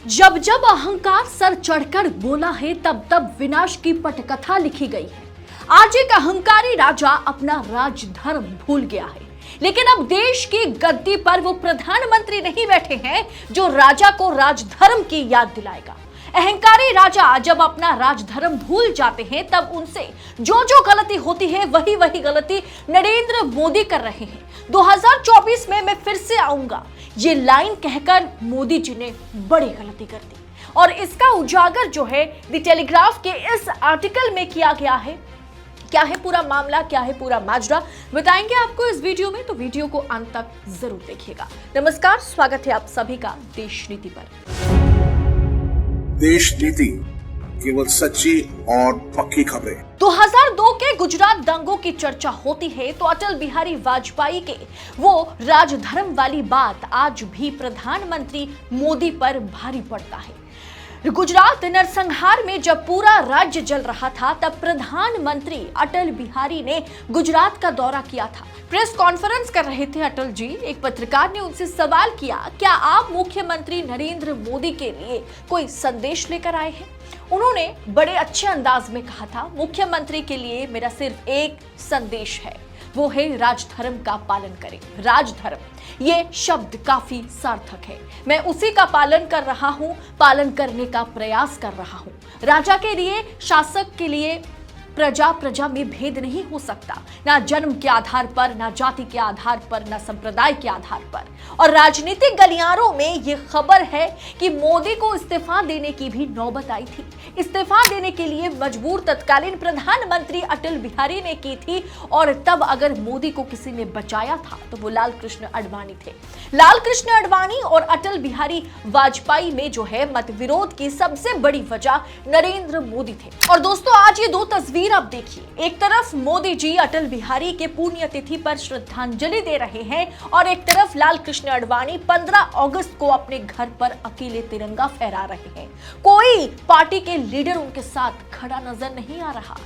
जब जब अहंकार सर चढ़कर बोला है तब तब विनाश की पटकथा लिखी गई है। आज एक अहंकारी राजा अपना राजधर्म भूल गया है, लेकिन अब देश की गद्दी पर वो प्रधानमंत्री नहीं बैठे हैं जो राजा को राजधर्म की याद दिलाएगा। अहंकारी राजा जब अपना राजधर्म भूल जाते हैं तब उनसे जो जो गलती होती है वही वही गलती नरेंद्र मोदी कर रहे हैं। 2024 में मैं फिर से आऊंगा, ये लाइन कहकर मोदी जी ने बड़ी गलती कर दी और इसका उजागर जो है द टेलीग्राफ के इस आर्टिकल में किया गया है। क्या है पूरा मामला, क्या है पूरा माजरा, बताएंगे आपको इस वीडियो में, तो वीडियो को अंत तक जरूर देखिएगा। नमस्कार, स्वागत है आप सभी का देश नीति पर। देश नीति, केवल सच्ची और पक्की खबरें। 2002 के गुजरात दंगों की चर्चा होती है तो अटल बिहारी वाजपेयी के वो राजधर्म वाली बात आज भी प्रधानमंत्री मोदी पर भारी पड़ता है। गुजरात नरसंहार में जब पूरा राज्य जल रहा था तब प्रधानमंत्री अटल बिहारी ने गुजरात का दौरा किया था। प्रेस कॉन्फ्रेंस कर रहे थे अटल जी। एक पत्रकार ने उनसे सवाल किया, क्या आप मुख्यमंत्री नरेंद्र मोदी के लिए कोई संदेश लेकर आए हैं? उन्होंने बड़े अच्छे अंदाज में कहा था, मुख्यमंत्री के लिए मेरा सिर्फ एक संदेश है, वो है राजधर्म का पालन करें। राजधर्म, ये शब्द काफी सार्थक है, मैं उसी का पालन कर रहा हूं, पालन करने का प्रयास कर रहा हूं। राजा के लिए, शासक के लिए प्रजा प्रजा में भेद नहीं हो सकता, ना जन्म के आधार पर, ना जाति के आधार पर, ना संप्रदाय के आधार पर। और राजनीतिक गलियारों में ये खबर है कि मोदी को इस्तीफा देने की भी नौबत आई थी। इस्तीफा देने के लिए मजबूर तत्कालीन प्रधानमंत्री अटल बिहारी ने की थी और तब अगर मोदी को किसी ने बचाया था तो वो लाल कृष्ण आडवाणी थे। लाल कृष्ण आडवाणी और अटल बिहारी वाजपेयी में जो है मतविरोध की सबसे बड़ी वजह नरेंद्र मोदी थे। और दोस्तों, आज ये दो तस्वीर आप देखिए, एक तरफ मोदी जी अटल बिहारी के पुण्यतिथि पर श्रद्धांजलि दे रहे हैं और एक तरफ लाल कृष्ण आडवाणी 15 अगस्त को अपने घर पर अकेले तिरंगा फहरा रहे हैं। कोई पार्टी के लीडर उनके साथ खड़ा नजर नहीं आ रहा।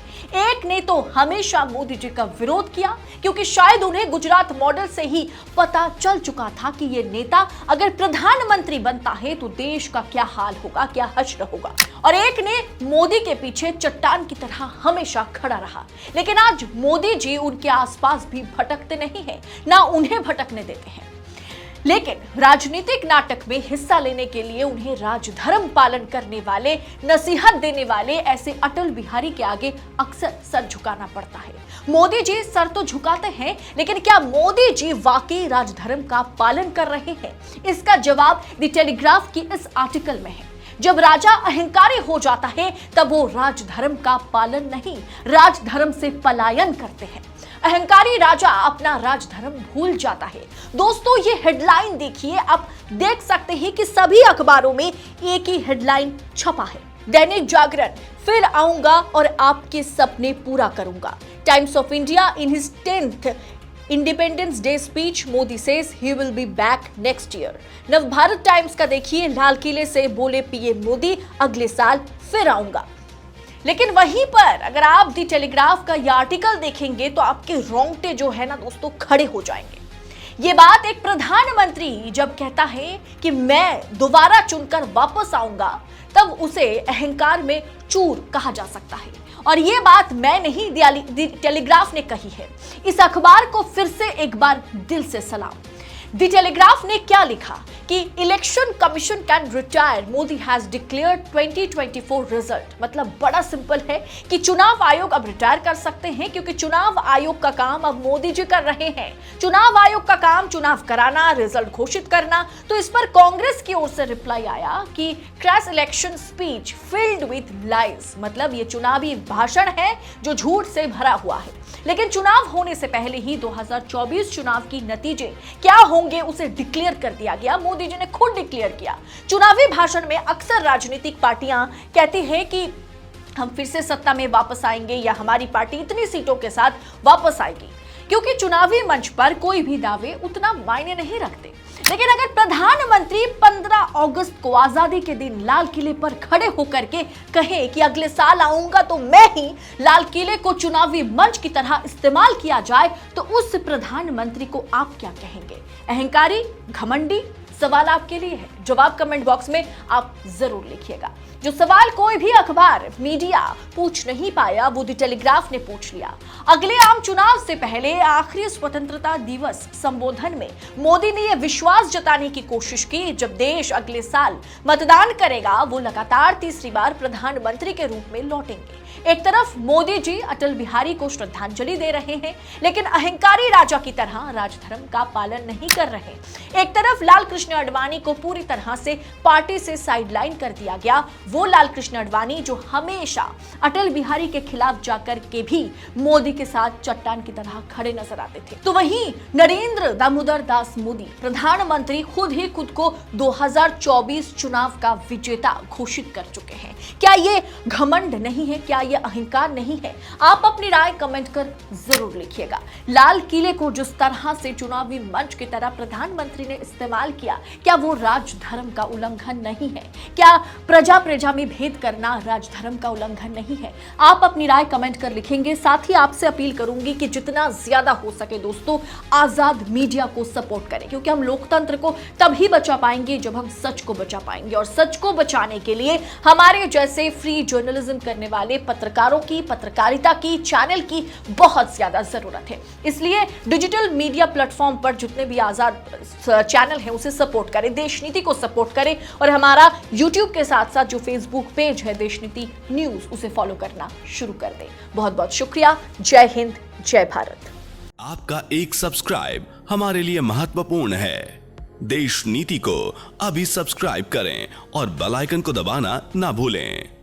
एक ने तो हमेशा मोदी जी का विरोध किया क्योंकि शायद उन्हें गुजरात मॉडल से ही पता चल चुका था कि ये नेता अगर प्रधानमंत्री बनता है तो देश का क्या हाल होगा, क्या हश्र होगा। और एक ने मोदी के पीछे चट्टान की तरह हमेशा खड़ा रहा। लेकिन आज मोदी जी उनके आसपास भी भटकते नहीं हैं, ना उन्हें भटकने देते हैं। लेकिन राजनीतिक नाटक में हिस्सा लेने के लिए उन्हें राजधर्म पालन करने वाले, नसीहत देने वाले ऐसे अटल बिहारी के आगे अक्सर सर झुकाना पड़ता है। मोदी जी सर तो झुकाते हैं, लेकिन क्या मोदी जी वाकई राजधर्म का पालन कर रहे हैं? इसका जवाब द टेलीग्राफ की इस आर्टिकल में है। जब राजा अहंकारी हो जाता है तब वो राजधर्म का पालन नहीं, राजधर्म से पलायन करते हैं। अहंकारी राजा अपना राजधर्म भूल जाता है। दोस्तों, ये हेडलाइन देखिए, आप देख सकते हैं कि सभी अखबारों में एक ही हेडलाइन छपा है। दैनिक जागरण, फिर आऊंगा और आपके सपने पूरा करूंगा। Times of India, in his 10th independence day speech Modi says he will be back next year. Navbharat times का देखिए, लाल किले से बोले पीएम मोदी, अगले साल फिर आऊंगा। लेकिन वहीं पर अगर आप दी टेलीग्राफ का यह आर्टिकल देखेंगे तो आपके रोंगटे जो है ना दोस्तों खड़े हो जाएंगे। ये बात एक प्रधानमंत्री जब कहता है कि मैं दोबारा चुनकर वापस आऊंगा तब उसे अहंकार में चूर कहा जा सकता है। और ये बात मैं नहीं, दी टेलीग्राफ ने कही है। इस अखबार को फिर से एक बार दिल से सलाम। दी टेलीग्राफ ने क्या लिखा कि election commission can retire, Modi has declared 2024 result. मतलब बड़ा सिंपल है कि चुनाव आयोग अब रिटायर कर सकते हैं क्योंकि चुनाव आयोग का काम अब मोदी जी कर रहे हैं। चुनाव आयोग का काम चुनाव कराना, रिजल्ट घोषित करना। तो इस पर कांग्रेस की ओर से रिप्लाई आया कि crash election speech filled with lies, मतलब ये चुनावी भाषण है जो झूठ से भरा हुआ है। लेकिन चुनाव होने से पहले ही 2024 चुनाव की नतीजे क्या होंगे उसे डिक्लेयर कर दिया गया। मोदी जी ने खुद डिक्लेयर किया। चुनावी भाषण में अक्सर राजनीतिक पार्टियां कहती हैं कि हम फिर से सत्ता में वापस आएंगे या हमारी पार्टी इतनी सीटों के साथ वापस आएगी, क्योंकि चुनावी मंच पर कोई भी दावे उतना मायने नहीं रखते। लेकिन अगर प्रधानमंत्री 15 अगस्त को आजादी के दिन लाल किले पर खड़े होकर के कहे कि अगले साल आऊंगा तो मैं ही लाल किले को चुनावी मंच की तरह इस्तेमाल किया जाए, तो उस प्रधानमंत्री को आप क्या कहेंगे? अहंकारी, घमंडी, सवाल आपके लिए है, जवाब कमेंट बॉक्स में आप जरूर लिखिएगा। जो सवाल कोई भी अखबार, मीडिया पूछ नहीं पाया, वो द टेलीग्राफ ने पूछ लिया। अगले आम चुनाव से पहले आखिरी स्वतंत्रता दिवस संबोधन में मोदी ने यह विश्वास जताने की कोशिश की, जब देश अगले साल मतदान करेगा वो लगातार तीसरी बार प्रधानमंत्री के रूप में लौटेंगे। एक तरफ मोदी जी अटल बिहारी को श्रद्धांजलि दे रहे हैं, लेकिन अहंकारी राजा की तरह राजधर्म का पालन नहीं कर रहे। एक तरफ लाल कृष्ण आडवाणी को पूरी तरह से पार्टी से साइडलाइन कर दिया गया, वो लाल कृष्ण आडवाणी जो हमेशा अटल बिहारी के खिलाफ जाकर के भी मोदी के साथ चट्टान की तरह खड़े नजर आते थे। तो वहीं नरेंद्र दामोदर दास मोदी प्रधानमंत्री खुद ही खुद को 2024 चुनाव का विजेता घोषित कर चुके हैं। क्या ये घमंड नहीं है? क्या ये अहंकार नहीं है? आप अपनी राय कमेंट कर जरूर लिखिएगा। लाल किले को जिस तरह से चुनावी मंच की तरह प्रधानमंत्री ने इस्तेमाल किया, क्या वो राजधर्म का उल्लंघन नहीं है? क्या प्रजा प्रजा में भेद करना राजधर्म का उल्लंघन नहीं है? आप अपनी राय कमेंट कर लिखेंगे। साथ ही आपसे अपील करूंगी कि जितना ज्यादा हो सके दोस्तों, आजाद मीडिया को सपोर्ट करें, क्योंकि हम लोकतंत्र को तभी बचा पाएंगे जब हम सच को बचा पाएंगे, और सच को बचाने के लिए हमारे जैसे फ्री जर्नलिज्म करने वाले पत्रकारों की, पत्रकारिता की, चैनल की बहुत ज्यादा जरूरत है। इसलिए डिजिटल मीडिया प्लेटफॉर्म पर जितने भी आजाद चैनल हैं उसे सपोर्ट करें, देश नीति को सपोर्ट करें, और हमारा यूट्यूब के साथ साथ जो फेसबुक पेज है देश नीति न्यूज, उसे फॉलो करना शुरू कर दें। बहुत बहुत शुक्रिया। जय हिंद, जय भारत। आपका एक सब्सक्राइब हमारे लिए महत्वपूर्ण है। देश नीति को अभी सब्सक्राइब करें और बेल आइकन को दबाना ना भूलें।